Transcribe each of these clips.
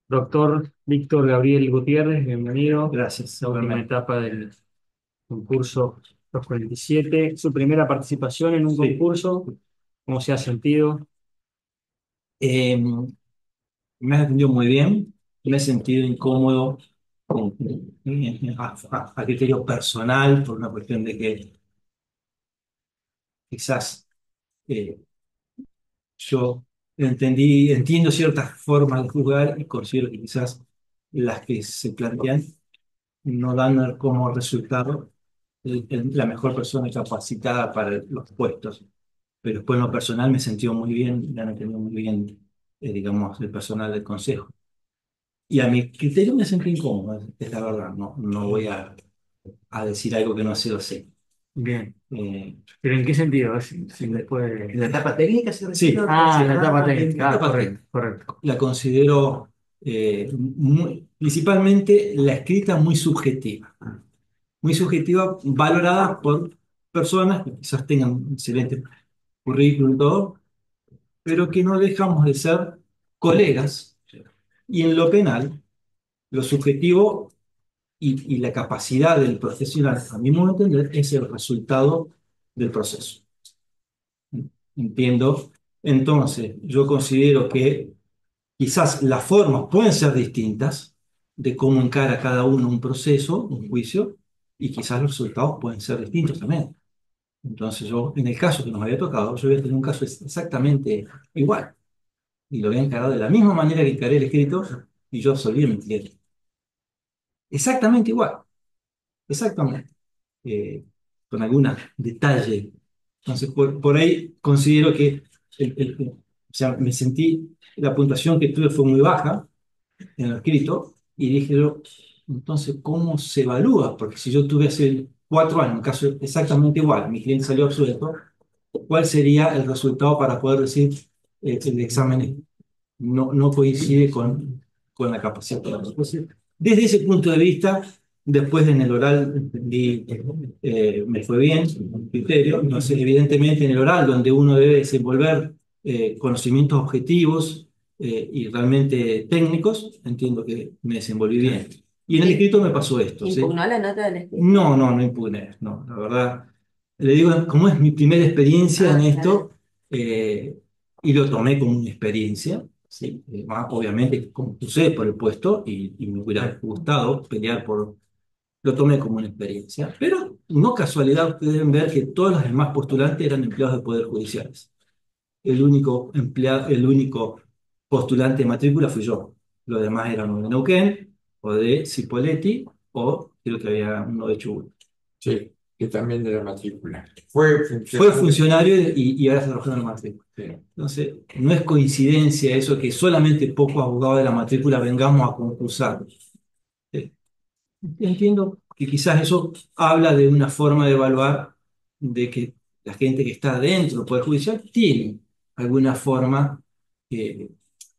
Doctor Víctor Gabriel Gutiérrez, bienvenido. Gracias, La última igualmente. etapa del concurso 247. Su primera participación en un Sí. concurso. ¿Cómo se ha sentido? Eh, Me has atendido muy bien, me he sentido incómodo a criterio personal por una cuestión de que quizás eh, yo entiendo ciertas formas de jugar y considero que quizás las que se plantean no dan como resultado la mejor persona capacitada para los puestos. Pero después en lo personal me he sentido muy bien, me han atendido muy bien, digamos, el personal del consejo. Y a mi criterio me sentí incómodo, es la verdad, no voy a decir algo que no ha sido así. Bien. Eh, ¿Pero en qué sentido? A ver si me ¿En la puede... etapa técnica se Sí. refiere? Ah, Sí, la etapa en la técnica. Ah, etapa correcto, técnica. correcto. La considero principalmente la escrita muy subjetiva, valorada por personas que quizás tengan un excelente currículum y todo, pero que no dejamos de ser colegas. Y en lo penal, lo subjetivo y la capacidad del profesional, a mi modo de entender, es el resultado del proceso. Entiendo. Entonces, yo considero que quizás las formas pueden ser distintas de cómo encara cada uno un proceso, un juicio, y quizás los resultados pueden ser distintos también. Entonces, yo, en el caso que nos había tocado, yo voy a tener un caso exactamente igual, y lo voy a encarar de la misma manera que encaré el escrito, y yo absolví mi cliente. Exactamente igual, exactamente. Con algún detalle. Entonces, por ahí considero que o sea, me sentí, la puntuación que tuve fue muy baja en el escrito y dije yo, entonces, ¿cómo se evalúa? Porque si yo tuve hace 4 años un caso exactamente igual, mi cliente salió absuelto, ¿cuál sería el resultado para poder decir el examen no coincide con la capacidad? Entonces, desde ese punto de vista, después en el oral me fue bien, con criterio. Entonces, evidentemente en el oral, donde uno debe desenvolver conocimientos objetivos y realmente técnicos, entiendo que me desenvolví bien. Y en el escrito me pasó esto, ¿sí? ¿Impugnó la nota del escrito? No impugné, no, la verdad. Le digo, como es mi primera experiencia en Ah, claro. esto, eh, y lo tomé como una experiencia, ¿sí? Obviamente concursé por el puesto y me hubiera gustado pelear por... Lo tomé como una experiencia, pero no casualidad, ustedes deben ver que todos los demás postulantes eran empleados de Poder Judiciales. El único postulante de matrícula fui yo. Los demás eran o de Neuquén, o de Cipolletti, o creo que había uno de Chubut. Sí, que también de la matrícula. Fue funcionario y ahora está trabajando en la matrícula. Sí. Entonces, no es coincidencia eso que solamente pocos abogados de la matrícula vengamos a concursar. Eh, Entiendo que quizás eso habla de una forma de evaluar de que la gente que está dentro del Poder Judicial tiene alguna forma eh,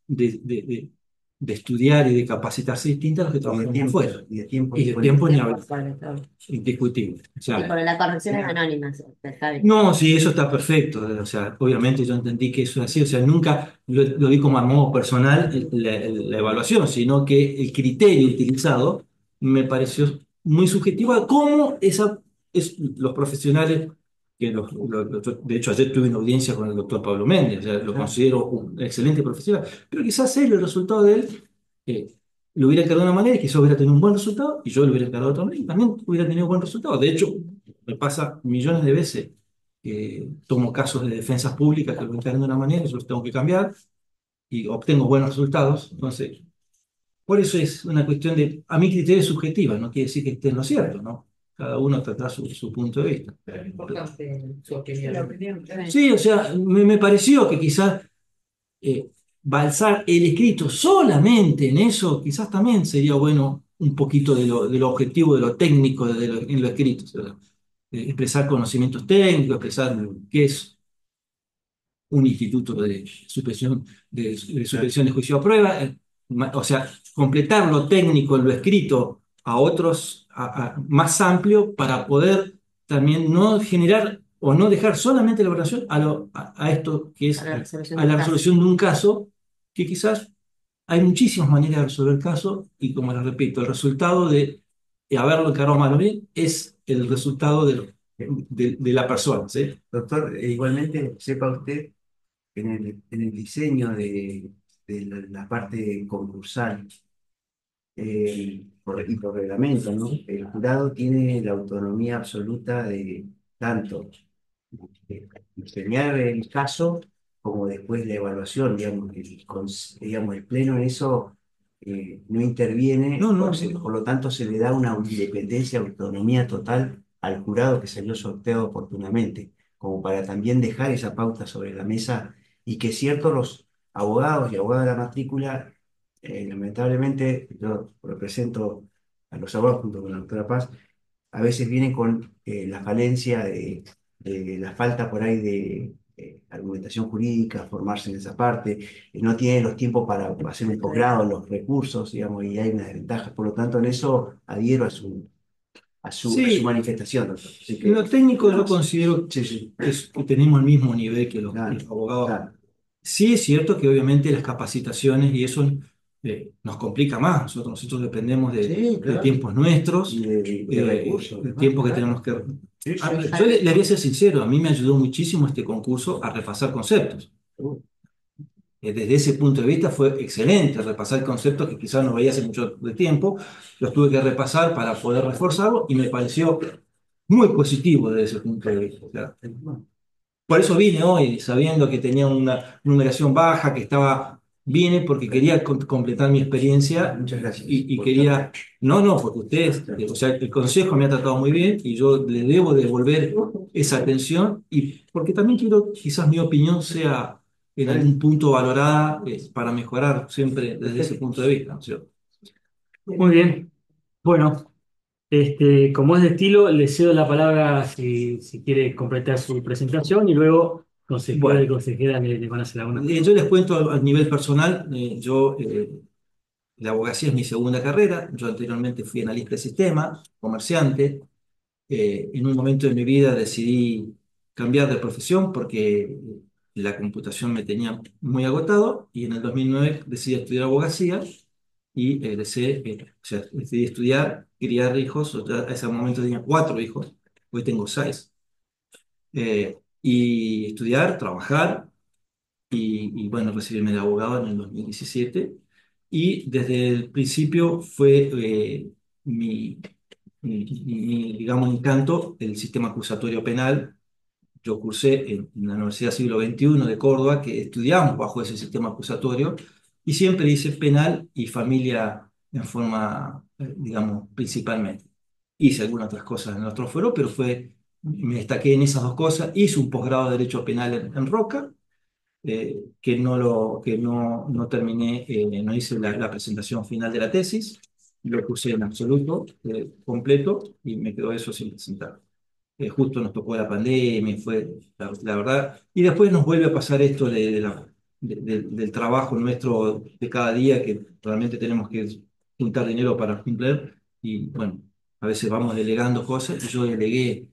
de, de- de- de estudiar y de capacitarse distinta a los que trabajan afuera. Y de tiempo ni hablar, indiscutible. O Y sea, con la corrección es anónima, está bien. no, sí, eso está perfecto. O sea, obviamente yo entendí que eso es así. O sea, nunca lo vi como a modo personal la evaluación, sino que el criterio utilizado me pareció muy subjetivo a cómo los profesionales, de hecho ayer tuve una audiencia con el doctor Pablo Méndez, o sea, lo considero un excelente profesional, pero quizás él, el resultado de él, eh, lo hubiera encargado de una manera y quizás hubiera tenido un buen resultado y yo lo hubiera encargado de otra manera y también hubiera tenido un buen resultado. De hecho, me pasa millones de veces que tomo casos de defensas públicas que lo encargan de una manera y yo los tengo que cambiar y obtengo buenos resultados. Entonces, por eso es una cuestión de, a mi criterio es subjetiva, no quiere decir que esté en lo cierto, ¿no? Cada uno tendrá su punto de vista. Es importante su opinión. La opinión. Sí, o sea, me pareció que quizás balsar el escrito solamente en eso, quizás también sería bueno un poquito de lo objetivo, de lo técnico en lo escrito. O sea, expresar conocimientos técnicos, expresar qué es un instituto de supervisión de juicio a prueba, o sea, completar lo técnico en lo escrito a otros, más amplio para poder también no generar o no dejar solamente la evaluación a esto que es A la resolución a del la caso. resolución de un caso, que quizás hay muchísimas maneras de resolver el caso y como les repito, el resultado de haberlo encarado mal o bien es el resultado de la persona, ¿sí? Doctor, igualmente sepa usted que en el diseño de la parte concursal y por reglamento, ¿no? El jurado tiene la autonomía absoluta de tanto diseñar el caso como después la evaluación, digamos, digamos, el pleno en eso no interviene, No, no, por lo tanto se le da una independencia, autonomía total al jurado que salió sorteado oportunamente, como para también dejar esa pauta sobre la mesa y que ciertos los abogados y abogadas de la matrícula, lamentablemente, yo represento a los abogados junto con la doctora Paz, a veces vienen con la falencia de la falta por ahí de argumentación jurídica, formarse en esa parte, no tienen los tiempos para hacer un posgrado, los recursos, digamos, y hay una desventaja. Por lo tanto, en eso adhiero a su sí, manifestación, doctor. Así en que, lo técnico yo considero sí, sí, que tenemos el mismo nivel que claro, los abogados. claro. Sí es cierto que obviamente las capacitaciones y eso nos complica más. Nosotros dependemos Sí, de claro. tiempos nuestros, De recursos, de además, tiempo que claro. tenemos que... Sí, Ah, sí, yo les voy a ser sincero, a mí me ayudó muchísimo este concurso a repasar conceptos. Desde ese punto de vista fue excelente repasar conceptos que quizás no veía hace mucho de tiempo. Los tuve que repasar para poder reforzarlo y me pareció muy positivo desde ese punto de vista. O sea, por eso vine hoy, sabiendo que tenía una numeración baja, que estaba, vine porque quería completar mi experiencia muchas gracias. y quería, no, porque ustedes, o sea, el consejo me ha tratado muy bien y yo le debo devolver esa atención y porque también quiero, quizás mi opinión sea en algún punto valorada para mejorar siempre desde ese punto de vista, ¿no es cierto? Muy bien. Bueno, como es de estilo, le cedo la palabra si quiere completar su presentación y luego consejero y Bueno, consejera le van a hacer alguna pregunta. yo les cuento a nivel personal, la abogacía es mi segunda carrera. Yo anteriormente fui analista de sistemas, comerciante. En un momento de mi vida decidí cambiar de profesión porque la computación me tenía muy agotado y en el 2009 decidí estudiar abogacía y o sea, decidí estudiar, criar hijos. O sea, a ese momento tenía 4 hijos, hoy tengo 6. Y estudiar, trabajar y, bueno, recibirme de abogado en el 2017. Y desde el principio fue mi, digamos, encanto el sistema acusatorio penal. Yo cursé en la Universidad Siglo XXI de Córdoba, que estudiamos bajo ese sistema acusatorio, y siempre hice penal y familia en forma, digamos, principalmente. Hice algunas otras cosas en el otro foro, pero me destaqué en esas dos cosas. Hice un posgrado de Derecho Penal en Roca, que no terminé, no hice la presentación final de la tesis, lo puse en absoluto, completo, y me quedó eso sin presentar. Justo nos tocó la pandemia, fue la verdad, y después nos vuelve a pasar esto del trabajo nuestro de cada día, que realmente tenemos que juntar dinero para cumplir, y bueno, a veces vamos delegando cosas, y yo delegué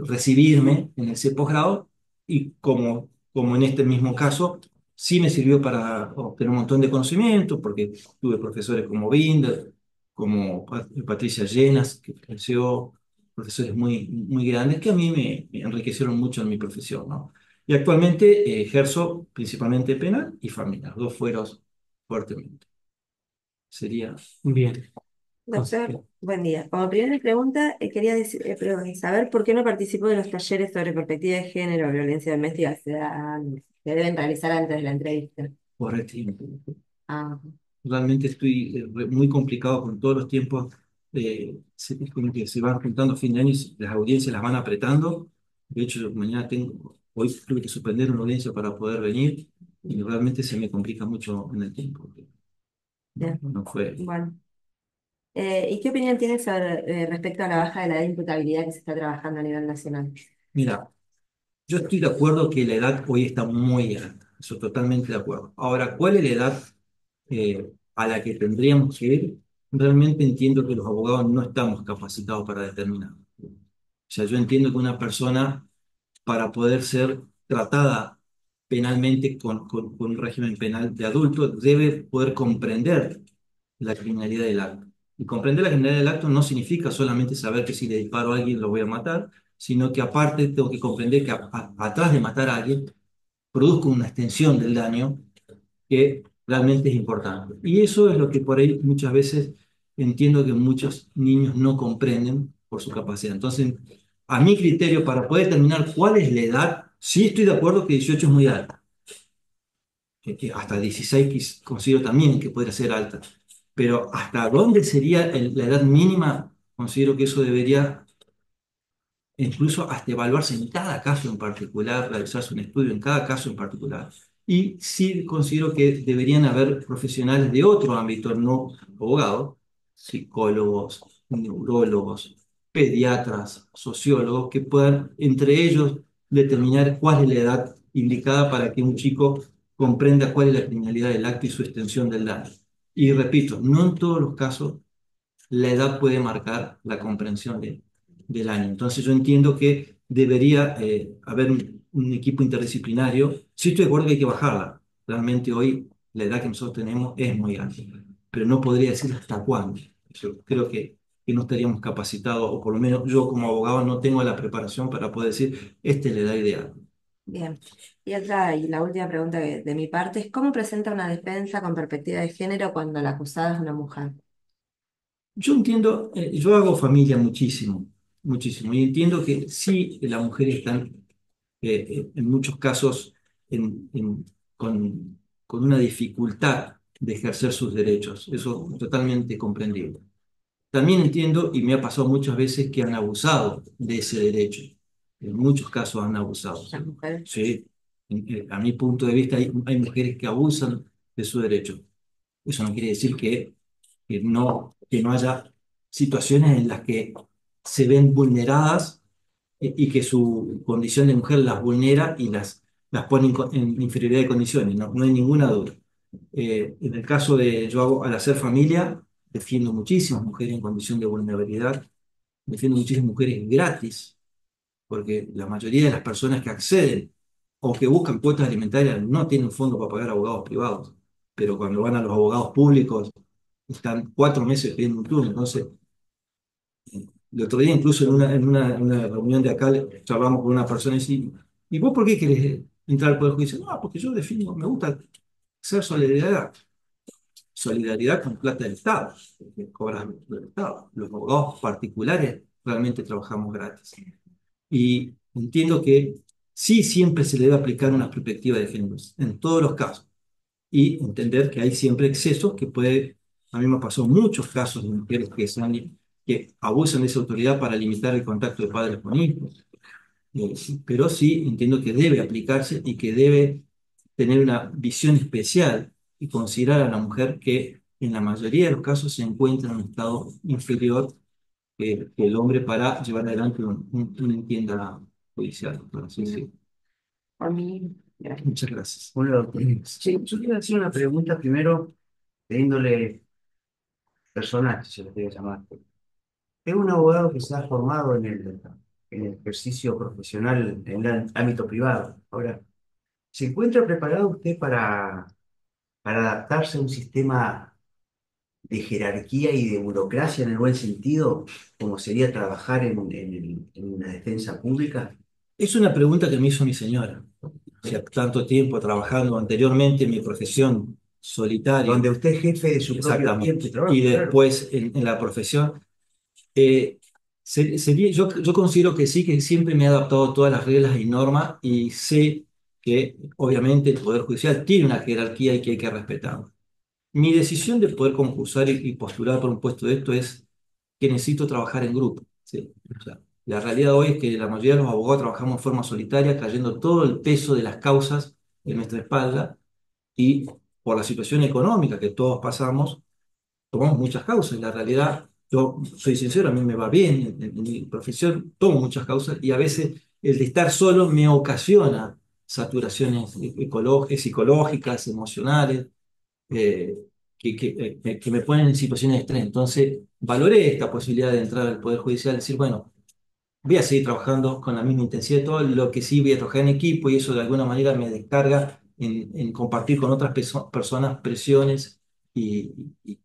recibirme en ese posgrado y como en este mismo caso, sí me sirvió para obtener un montón de conocimientos, porque tuve profesores como Binder, como Patricia Llenas, que ofreció profesores muy grandes que a mí me enriquecieron mucho en mi profesión, ¿no? Y actualmente ejerzo principalmente penal y familia, los dos fueros fuertemente. Sería... Bien. Doctor, buen día. Como primera pregunta, quería saber por qué no participó de los talleres sobre perspectiva de género, violencia doméstica que deben realizar antes de la entrevista. Por el tiempo. Ah, Realmente estoy muy complicado con todos los tiempos. Es como que se van juntando a fin de año y las audiencias las van apretando. De hecho, hoy tuve que suspender una audiencia para poder venir y realmente se me complica mucho en el tiempo. No, ya. no fue. Bueno. ¿Y qué opinión tienes respecto a la baja de la edad de imputabilidad que se está trabajando a nivel nacional? Mira, yo estoy de acuerdo que la edad hoy está muy alta. Eso totalmente de acuerdo. Ahora, ¿cuál es la edad a la que tendríamos que ir? Realmente entiendo que los abogados no estamos capacitados para determinar. sea, yo entiendo que una persona, para poder ser tratada penalmente con un régimen penal de adulto, debe poder comprender la criminalidad del acto. Y comprender la criminalidad del acto no significa solamente saber que si le disparo a alguien lo voy a matar, sino que aparte tengo que comprender que atrás de matar a alguien produzco una extensión del daño que realmente es importante. Y eso es lo que por ahí muchas veces entiendo que muchos niños no comprenden por su capacidad. Entonces, a mi criterio, para poder determinar cuál es la edad, sí estoy de acuerdo que 18 es muy alta, que hasta 16 considero también que podría ser alta, pero ¿hasta dónde sería la edad mínima? Considero que eso debería incluso hasta evaluarse en cada caso en particular, realizarse un estudio en cada caso en particular. Y sí considero que deberían haber profesionales de otro ámbito, no abogados, psicólogos, neurólogos, pediatras, sociólogos, que puedan entre ellos determinar cuál es la edad indicada para que un chico comprenda cuál es la criminalidad del acto y su extensión del daño. Y repito, no en todos los casos la edad puede marcar la comprensión del año. Entonces yo entiendo que debería haber un equipo interdisciplinario. Sí estoy de acuerdo que hay que bajarla. Realmente hoy la edad que nosotros tenemos es muy alta, pero no podría decir hasta cuándo. Yo creo que no estaríamos capacitados, o por lo menos yo como abogado no tengo la preparación para poder decir, esta es la edad ideal. Bien. Y la última pregunta de mi parte es, ¿cómo presenta una defensa con perspectiva de género cuando la acusada es una mujer? Yo entiendo, yo hago familia muchísimo, muchísimo, y entiendo que sí, las mujeres están en muchos casos con una dificultad de ejercer sus derechos. Eso es totalmente comprendible. También entiendo, y me ha pasado muchas veces, que han abusado de ese derecho. En muchos casos han abusado. Las mujeres. Sí, a mi punto de vista hay mujeres que abusan de su derecho. Eso no quiere decir que no haya situaciones en las que se ven vulneradas y que su condición de mujer las vulnera y las pone en inferioridad de condiciones, no, no hay ninguna duda. En el caso de al hacer familia, defiendo muchísimas mujeres en condición de vulnerabilidad, defiendo muchísimas mujeres gratis, porque la mayoría de las personas que acceden o que buscan cuotas alimentarias no tienen fondo para pagar abogados privados, pero cuando van a los abogados públicos están 4 meses pidiendo un turno. Entonces, el otro día, incluso en una reunión de acá, charlamos con una persona y decía, ¿y vos por qué querés entrar al Poder Judicial? No, porque yo defiendo, me gusta hacer solidaridad. Solidaridad con plata del Estado, que cobran del Estado. Los abogados particulares realmente trabajamos gratis. Y entiendo que sí siempre se le debe aplicar una perspectiva de género, en todos los casos. Y entender que hay siempre excesos que puede, a mí me pasó muchos casos de mujeres que abusan de esa autoridad para limitar el contacto de padres con hijos. Pero sí entiendo que debe aplicarse y que debe tener una visión especial y considerar a la mujer que en la mayoría de los casos se encuentra en un estado inferior que el hombre para llevar adelante una entienda judicial. Por así decirlo. Por mí, gracias. Muchas gracias. Bueno, doctor, sí, yo quiero hacer una pregunta primero de índole personal, si se lo quiere llamar. Es un abogado que se ha formado en el ejercicio profesional en el ámbito privado. Ahora, ¿se encuentra preparado usted para adaptarse a un sistema de jerarquía y de burocracia en el buen sentido, como sería trabajar en una defensa pública? Es una pregunta que me hizo mi señora. Hacía tanto tiempo trabajando anteriormente en mi profesión solitaria, Donde usted es jefe de su propio ambiente exactamente, de trabajo, y claro. después en la profesión, yo considero que sí, que siempre me he adaptado a todas las reglas y normas y sé que obviamente el Poder Judicial tiene una jerarquía y que hay que respetarla. Mi decisión de poder concursar y postular por un puesto de esto es que necesito trabajar en grupo. ¿Sí? O sea, la realidad hoy es que la mayoría de los abogados trabajamos en forma solitaria, cayendo todo el peso de las causas en nuestra espalda y por la situación económica que todos pasamos, tomamos muchas causas. La realidad, yo soy sincero, a mí me va bien en mi profesión, tomo muchas causas y a veces el de estar solo me ocasiona saturaciones psicológicas, emocionales eh, que me ponen en situaciones de estrés. Entonces, valoré esta posibilidad de entrar al Poder Judicial y decir, bueno, voy a seguir trabajando con la misma intensidad de todo, lo que sí voy a trabajar en equipo y eso de alguna manera me descarga en compartir con otras personas presiones y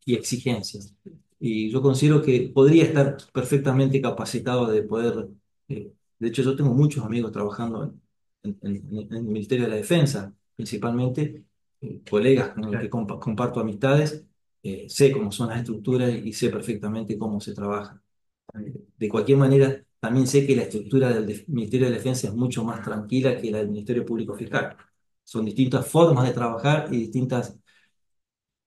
exigencias. Y yo considero que podría estar perfectamente capacitado de poder, de hecho yo tengo muchos amigos trabajando en el Ministerio de la Defensa, principalmente colegas con los que comparto amistades, sé cómo son las estructuras y sé perfectamente cómo se trabaja. De cualquier manera, también sé que la estructura del Ministerio de Defensa es mucho más tranquila que la del Ministerio Público Fiscal. Son distintas formas de trabajar y distintas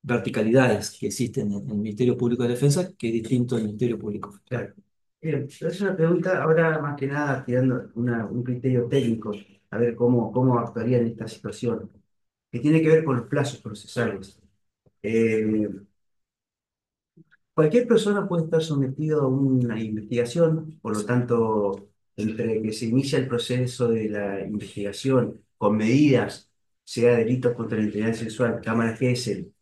verticalidades que existen en el Ministerio Público de Defensa, que es distinto del Ministerio Público Fiscal. Claro. Bien, es una pregunta ahora más que nada tirando un criterio técnico, a ver cómo actuaría en esta situación, que tiene que ver con los plazos procesales. Eh, Cualquier persona puede estar sometido a una investigación, por lo tanto, entre que se inicia el proceso de la investigación con medidas, sea delitos contra la integridad sexual, cámaras Gesell,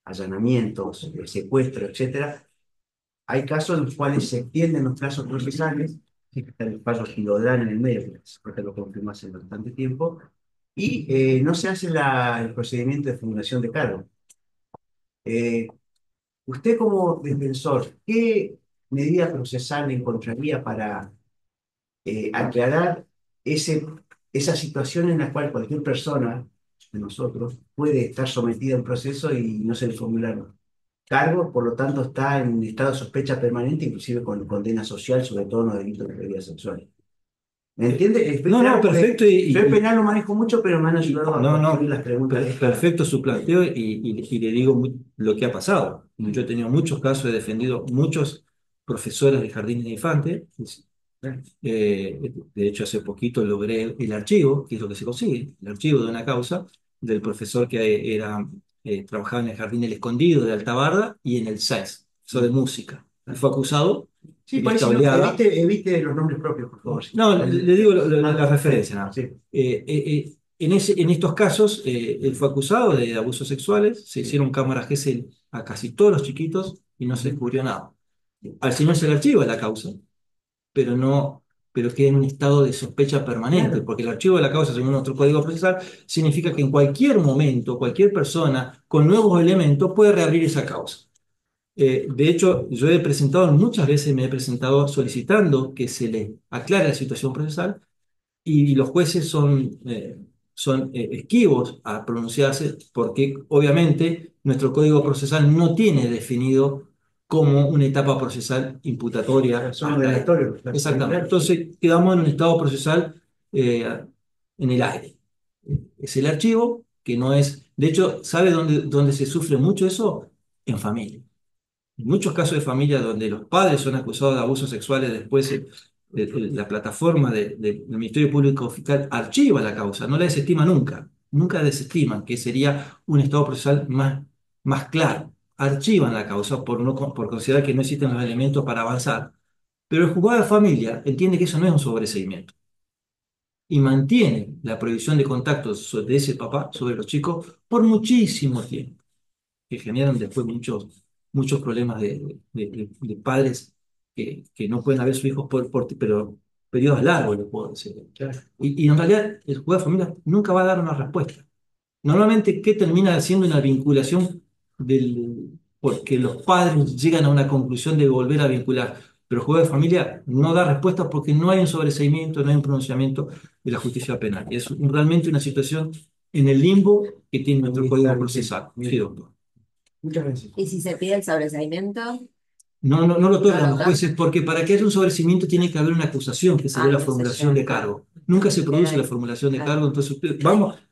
allanamientos, secuestro, etcétera, hay casos en los cuales se extienden los plazos procesales, el fallo Gilodrán en el medio, porque lo confirmó hace bastante tiempo, y no se hace el procedimiento de formulación de cargo. Eh, Usted como defensor, ¿qué medida procesal encontraría para aclarar esa situación en la cual cualquier persona de nosotros puede estar sometida a un proceso y no se le formula cargo, por lo tanto está en estado de sospecha permanente, inclusive con condena social, sobre todo en los delitos de pérdida sexual? ¿Me entiende? No, no, Claro, porque perfecto. yo el penal lo manejo mucho, pero me han ayudado a No, construir no, las preguntas. perfecto su planteo y le digo lo que ha pasado. Yo he tenido muchos casos, he defendido muchos profesores de jardines de infantes. De hecho, hace poquito logré el archivo, que es lo que se consigue, el archivo de una causa del profesor que trabajaba en el Jardín El Escondido de Altabarda y en el SAES, profesor de música. Y fue acusado Sí, en por esta eso no, oleada. evite los nombres propios, por favor. Sí. No, le digo la referencia, nada. Sí. En estos casos, él fue acusado de abusos sexuales, se hicieron cámaras Gesell a casi todos los chiquitos y no se descubrió nada. Al señor se le archiva la causa, pero no, pero queda en un estado de sospecha permanente, Claro. porque el archivo de la causa, según nuestro código procesal, significa que en cualquier momento, cualquier persona con nuevos elementos puede reabrir esa causa. De hecho, yo he presentado muchas veces, me he presentado solicitando que se le aclare la situación procesal y los jueces son esquivos a pronunciarse porque obviamente nuestro código procesal no tiene definido como una etapa procesal imputatoria. Son obligatorios. Exactamente. Claro. Entonces quedamos en un estado procesal en el aire. Es el archivo que no es... De hecho, ¿sabe dónde se sufre mucho eso? En familia. En muchos casos de familia donde los padres son acusados de abusos sexuales, después la plataforma del Ministerio Público Fiscal archiva la causa, no la desestima nunca, nunca desestiman, que sería un estado procesal más claro. Archivan la causa por considerar que no existen los elementos para avanzar, pero el juzgado de familia entiende que eso no es un sobreseimiento y mantiene la prohibición de contacto de ese papá sobre los chicos por muchísimo tiempo que generan después muchos problemas de padres que no pueden ver a sus hijos pero periodos largos, le puedo decir. Claro. Y en realidad el juez de familia nunca va a dar una respuesta. Normalmente, ¿qué termina haciendo una vinculación porque los padres llegan a una conclusión de volver a vincular? Pero el juez de familia no da respuesta porque no hay un sobreseimiento, no hay un pronunciamiento de la justicia penal. Y es realmente una situación en el limbo que tiene nuestro código procesal. Sí, doctor. Muchas gracias. ¿Y si se pide el sobreseimiento? No lo otorgan No lo los jueces porque para que haya un sobreseimiento tiene que haber una acusación, que sería la entonces formulación ya de está. cargo. Nunca se produce la Queda ahí. formulación de Claro. cargo, entonces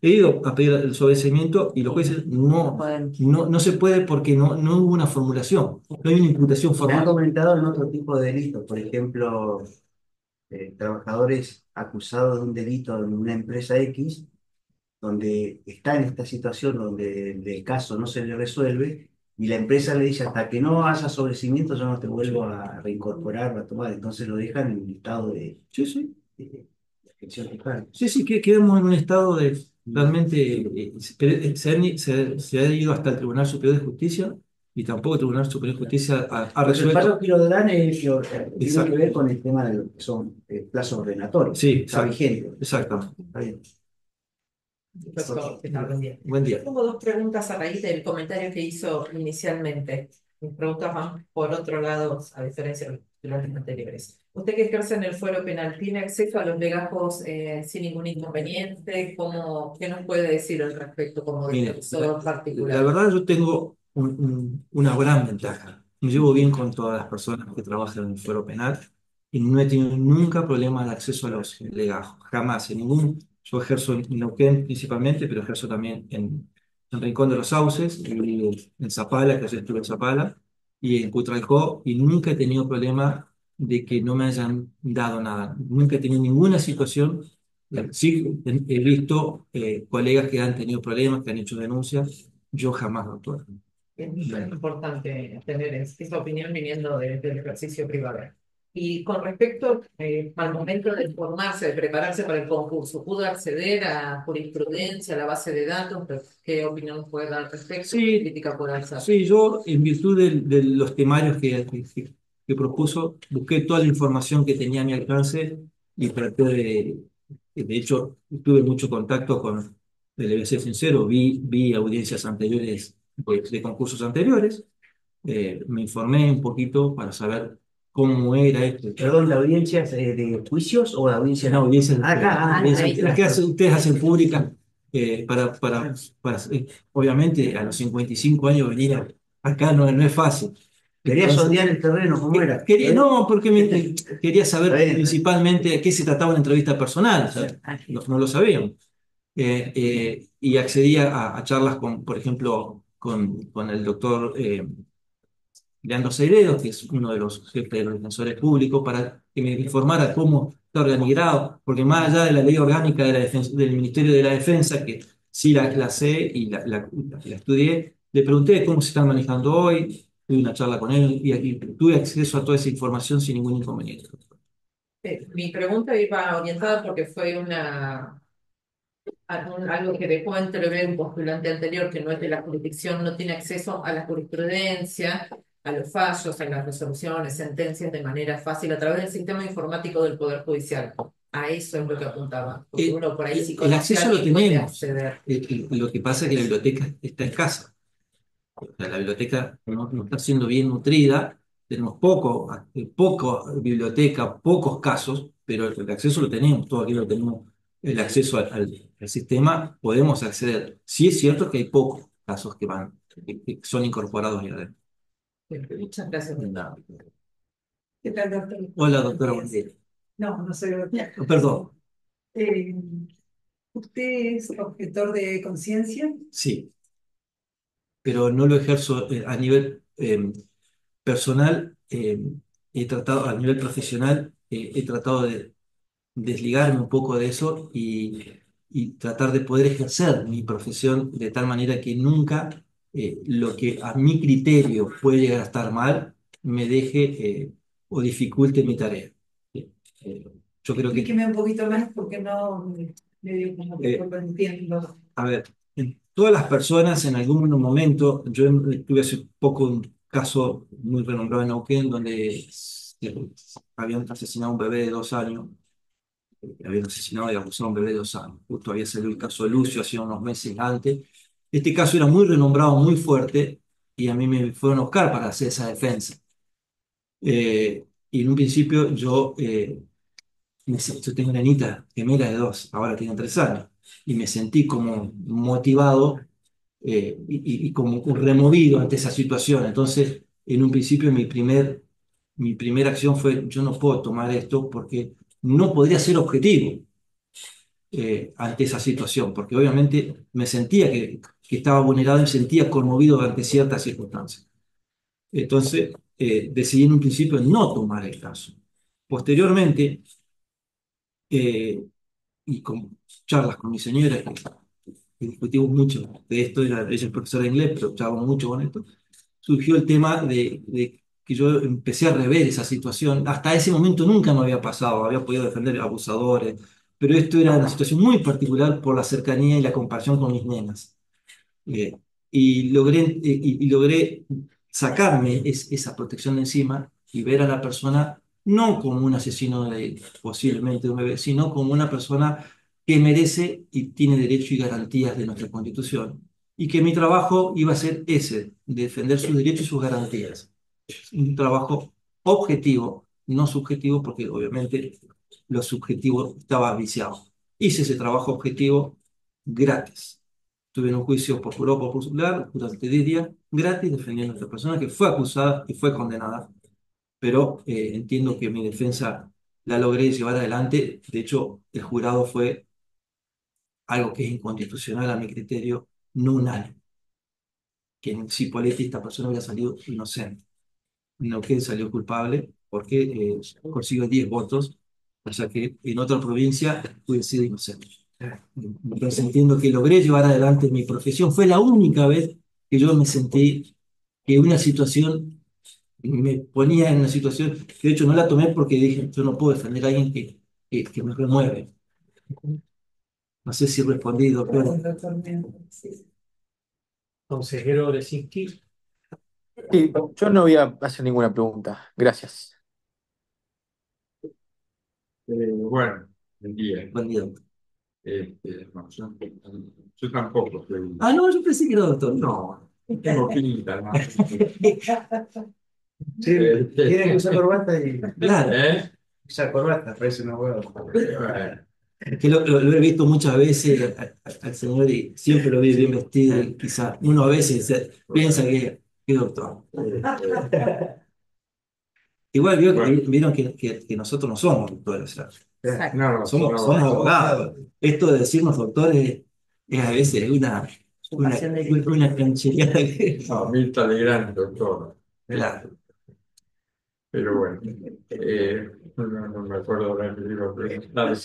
he ido a pedir el sobreseimiento y los jueces No pueden. no se puede porque no hubo una formulación, no hay una imputación Me han formal. comentado en otro tipo de delitos, por ejemplo, trabajadores acusados de un delito en una empresa X, donde está en esta situación donde el caso no se le resuelve y la empresa le dice hasta que no haya sobrecimiento yo no te vuelvo a reincorporar o a tomar, entonces lo dejan en el estado Sí, sí, de gestión fiscal. sí, sí, que quedamos en un estado de realmente, se ha ido hasta el Tribunal Superior de Justicia y tampoco el Tribunal Superior de Justicia ha Pues el resuelto. fallo que lo darán tiene Exacto. que ver con el tema de lo que son plazos ordenatorios. Sí, Está exacto, vigente. exactamente. Está bien. Doctor, ¿qué tal? Buen día. Buen día. Tengo dos preguntas a raíz del comentario que hizo inicialmente. Mis preguntas van por otro lado, a diferencia de las anteriores. Usted que ejerce en el fuero penal, ¿tiene acceso a los legajos sin ningún inconveniente? ¿Qué nos puede decir al respecto como Mire, defensor la particular? verdad yo tengo una gran ventaja. Me llevo bien con todas las personas que trabajan en el fuero penal y no he tenido nunca problema de acceso a los legajos, jamás, en ningún. Yo ejerzo en Neuquén principalmente, pero ejerzo también en Rincón de los Sauces, y en Zapala, que yo estuve en Zapala, y en Cutralcó, y nunca he tenido problema de que no me hayan dado nada. Nunca he tenido ninguna situación. Sí, he visto colegas que han tenido problemas, que han hecho denuncias. Yo jamás, doctor. Es importante tener esa opinión viniendo del ejercicio privado. Y con respecto al momento de formarse, de prepararse para el concurso, ¿pudo acceder a jurisprudencia, a la base de datos? ¿Qué opinión puede dar al respecto? ¿Qué Sí, crítica puede alzar? sí, yo en virtud de los temarios que propuso, busqué toda la información que tenía a mi alcance y traté de hecho, tuve mucho contacto con, le voy a ser sincero, vi audiencias anteriores de concursos anteriores, me informé un poquito para saber cómo era esto. Perdón, ¿la audiencia es de juicios o la audiencia? No, audiencias, Ahí las que está. ustedes hacen públicas obviamente a los 55 años venir acá no es fácil. Quería Entonces, sondear el terreno, ¿cómo era? no, porque quería saber Está bien. principalmente a qué se trataba una entrevista personal, o sea, no lo sabíamos. Y accedí a charlas con, por ejemplo, con el doctor Leandro Seiredo, que es uno de los jefes de los defensores públicos, para que me informara cómo está organigrado, porque más allá de la ley orgánica de del Ministerio de la Defensa, que sí la sé y la estudié, le pregunté cómo se están manejando hoy, tuve una charla con él y tuve acceso a toda esa información sin ningún inconveniente. Mi pregunta iba orientada porque fue algo que dejó entrever un postulante anterior que no es de la jurisdicción, no tiene acceso a la jurisprudencia, a los fallos, a las resoluciones, sentencias de manera fácil a través del sistema informático del Poder Judicial. A eso es lo que apuntaba. Porque uno por ahí si El conoce a acceso lo alguien puede tenemos. acceder. Lo que pasa es que la biblioteca está escasa. O sea, la biblioteca no está siendo bien nutrida, tenemos poco biblioteca, pocos casos, pero el acceso lo tenemos, todo aquí lo tenemos, el acceso al sistema, podemos acceder. Sí es cierto que hay pocos casos que son incorporados ahí adentro. Muchas gracias. Nada. ¿Qué tal, doctor? Hola, doctora, buen día. No, no soy doctor. Perdón, Eh, ¿Usted es objetor de conciencia? sí, pero no lo ejerzo a nivel personal, he tratado, a nivel profesional, he tratado de desligarme un poco de eso y tratar de poder ejercer mi profesión de tal manera que nunca lo que a mi criterio puede llegar a estar mal me deje o dificulte mi tarea. Eh, yo creo que, Explíqueme un poquito más porque no me dio como que eh, no lo entiendo. a ver, todas las personas en algún momento, yo tuve hace poco un caso muy renombrado en Neuquén donde habían asesinado a un bebé de 2 años, habían asesinado y abusado a un bebé de 2 años. Justo había salido el caso de Lucio hacía unos meses antes. Este caso era muy renombrado, muy fuerte, y a mí me fueron a buscar para hacer esa defensa. Y en un principio yo tengo una nieta gemela de 2, ahora tiene 3 años, y me sentí como motivado y como removido ante esa situación. Entonces, en un principio mi primera acción fue, yo no puedo tomar esto porque no podría ser objetivo ante esa situación, porque obviamente me sentía que estaba vulnerado y me sentía conmovido ante ciertas circunstancias. Entonces, decidí en un principio no tomar el caso. Posteriormente, eh, y con charlas con mi señora, que discutimos mucho de esto, ella es profesora de inglés, pero charlamos mucho con esto, surgió el tema de que yo empecé a rever esa situación. Hasta ese momento nunca me había pasado, había podido defender abusadores, pero esto era una situación muy particular por la cercanía y la comparación con mis nenas. Eh, y logré sacarme esa protección de encima y ver a la persona no como un asesino posiblemente de un bebé, sino como una persona que merece y tiene derecho y garantías de nuestra Constitución. Y que mi trabajo iba a ser ese, defender sus derechos y sus garantías. Un trabajo objetivo, no subjetivo, porque obviamente lo subjetivo estaba viciado. Hice ese trabajo objetivo gratis. Tuve en un juicio popular durante 10 días, gratis, defendiendo a esta persona que fue acusada y fue condenada. Pero entiendo que mi defensa la logré llevar adelante. De hecho, el jurado fue algo que es inconstitucional a mi criterio, no unánime. Que en Cipolletti esta persona hubiera salido inocente. No que salió culpable porque consiguió 10 votos, o sea que en otra provincia hubiera sido inocente. Entonces entiendo que logré llevar adelante mi profesión. Fue la única vez que yo me sentí que una situación me ponía en una situación que de hecho no la tomé porque dije, yo no puedo defender a alguien que me remueve. No sé si he respondido, pero Sí. Consejero Lesinski. Sí, yo no voy a hacer ninguna pregunta. Gracias. Bueno, buen día. buen día. No, yo tampoco soy. Ah, no, yo pensé que era doctor. No, tengo pinta, ¿no? Sí, tiene que usar corbata y Claro, ¿Eh? usar corbata, parece una hueá. Bueno, que lo he visto muchas veces al señor y siempre lo vi bien vestido y quizá uno a veces piensa que es doctor. Igual bueno, vieron que nosotros no somos doctores, o sea, Exacto. no, somos no, abogados. Esto de decirnos doctores es a veces una, Pasión de una canchereada no, Mirta Legrand, doctor. Claro. Pero bueno, no me acuerdo ahora que iba a preguntar.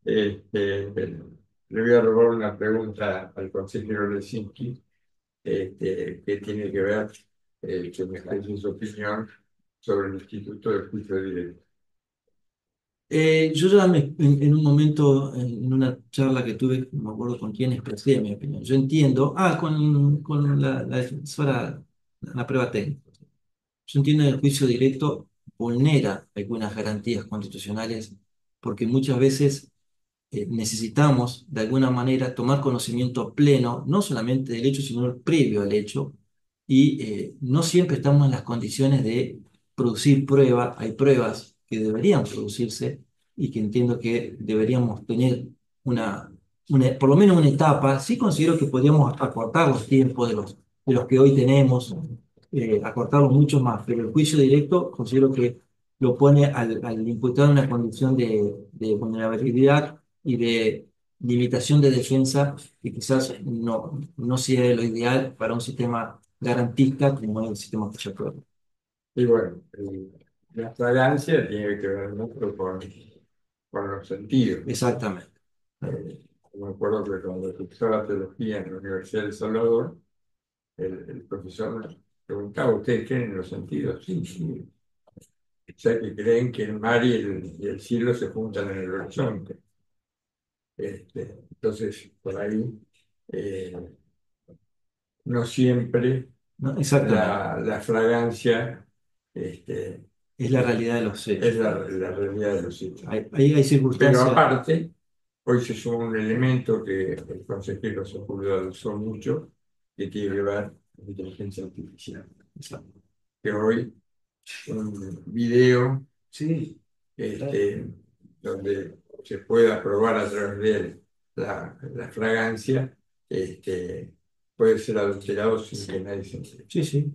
Le voy a robar una pregunta al consejero Lesinski, que tiene que ver, que me exprese su opinión sobre el Instituto de Juicio Directo. Yo ya en un momento, en una charla que tuve, no me acuerdo con quién expresé mi opinión. Yo entiendo, con la defensora, la prueba técnica. Yo entiendo que el juicio directo vulnera algunas garantías constitucionales porque muchas veces necesitamos de alguna manera tomar conocimiento pleno, no solamente del hecho, sino el previo al hecho, y no siempre estamos en las condiciones de producir prueba. Hay pruebas que deberían producirse y que entiendo que deberíamos tener por lo menos una etapa. Sí considero que podríamos acortar los tiempos de los que hoy tenemos, acortarlos mucho más, pero el juicio directo considero que lo pone al imputado en una condición de vulnerabilidad y de limitación de defensa que quizás no sea lo ideal para un sistema garantista como es el sistema Ficha Prueba. Y bueno, la fragancia tiene que ver mucho con los sentidos. Exactamente. Me acuerdo que cuando cursaba teología en la Universidad de El Salvador, el profesor nos preguntaba: ¿ustedes creen en los sentidos? Sí, sí. O sea, que creen que el mar y el cielo se juntan en el horizonte. Entonces, por ahí, eh, no siempre ¿No? Exactamente. la fragancia este, Es la realidad de los es hechos. la realidad de los hechos. Hay Pero circunstancias. aparte, hoy se suma un elemento que el consejero Sepúlveda usó mucho, que tiene que ver con la inteligencia artificial. Que hoy un video Sí, donde se pueda probar a través de él la fragancia, puede ser adulterado sin que nadie se entere. Sí, sí.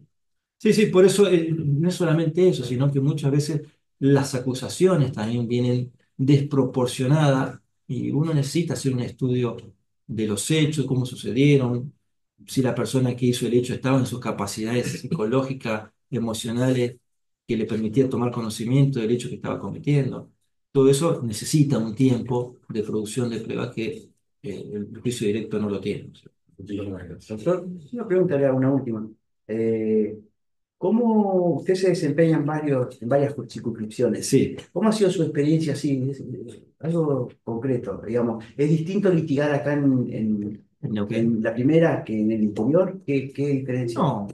Sí, sí, por eso no es solamente eso, sino que muchas veces las acusaciones también vienen desproporcionadas y uno necesita hacer un estudio de los hechos, cómo sucedieron, si la persona que hizo el hecho estaba en sus capacidades psicológicas, emocionales, que le permitía tomar conocimiento del hecho que estaba cometiendo. Todo eso necesita un tiempo de producción de pruebas que el juicio directo no lo tiene. Muchísimas gracias. doctor, una pregunta, le hago una última. Eh, ¿Cómo usted se desempeña en varias circunscripciones? Sí. ¿Cómo ha sido su experiencia así? Algo concreto, digamos. ¿Es distinto litigar acá En la primera, que en el interior, ¿qué diferencia? No,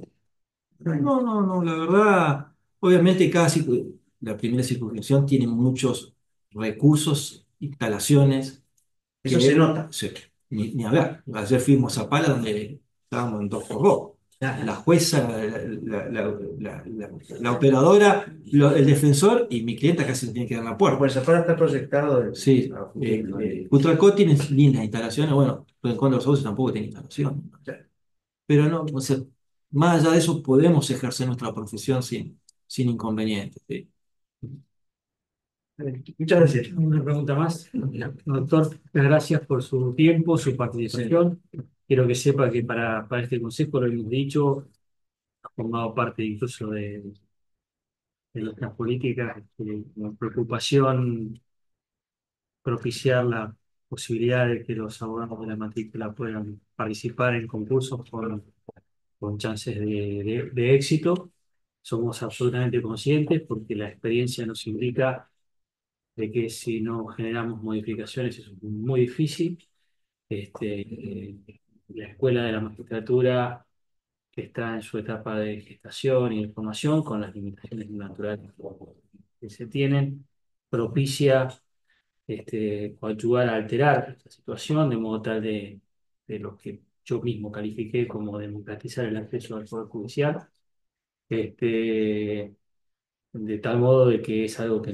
no, la verdad, obviamente la primera circunscripción tiene muchos recursos, instalaciones, Eso se nota. sí, ni hablar. Ayer fuimos a Zapala donde estábamos en Doctor Rock. La jueza, la operadora, el defensor y mi clienta casi se tiene que dar la puerta. Pues Zapala está proyectado. Sí, a futuro, ¿no? Utracó tiene lindas instalaciones, bueno, Rincón de los Sauces tampoco tiene instalación. Pero no, o sea, más allá de eso podemos ejercer nuestra profesión sin inconvenientes. ¿Sí? Muchas gracias. Una pregunta más. Doctor, muchas gracias por su tiempo, su participación. Quiero que sepa que para este consejo lo hemos dicho, ha formado parte incluso de nuestras políticas, con preocupación propiciar la posibilidad de que los abogados de la matrícula puedan participar en concursos con chances de éxito. Somos absolutamente conscientes porque la experiencia nos indica de que si no generamos modificaciones eso es muy difícil. La escuela de la magistratura, que está en su etapa de gestación y de formación, con las limitaciones naturales que se tienen, propicia coadyuvar a alterar esta situación de modo tal de lo que yo mismo califiqué como democratizar el acceso al Poder Judicial. Este, de tal modo de que es algo que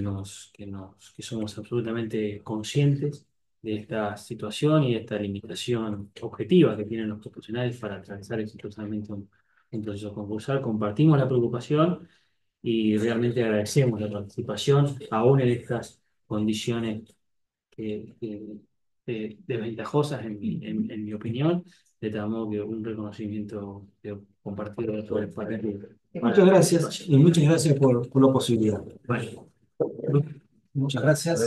somos absolutamente conscientes de esta situación y de esta limitación objetiva que tienen los profesionales para atravesar exitosamente un proceso concursal. Compartimos la preocupación y realmente agradecemos la participación, aún en estas condiciones desventajosas en mi opinión, de tal modo que un reconocimiento compartido de todo el panel. Muchas gracias y muchas gracias por la posibilidad. Bueno. Muchas gracias.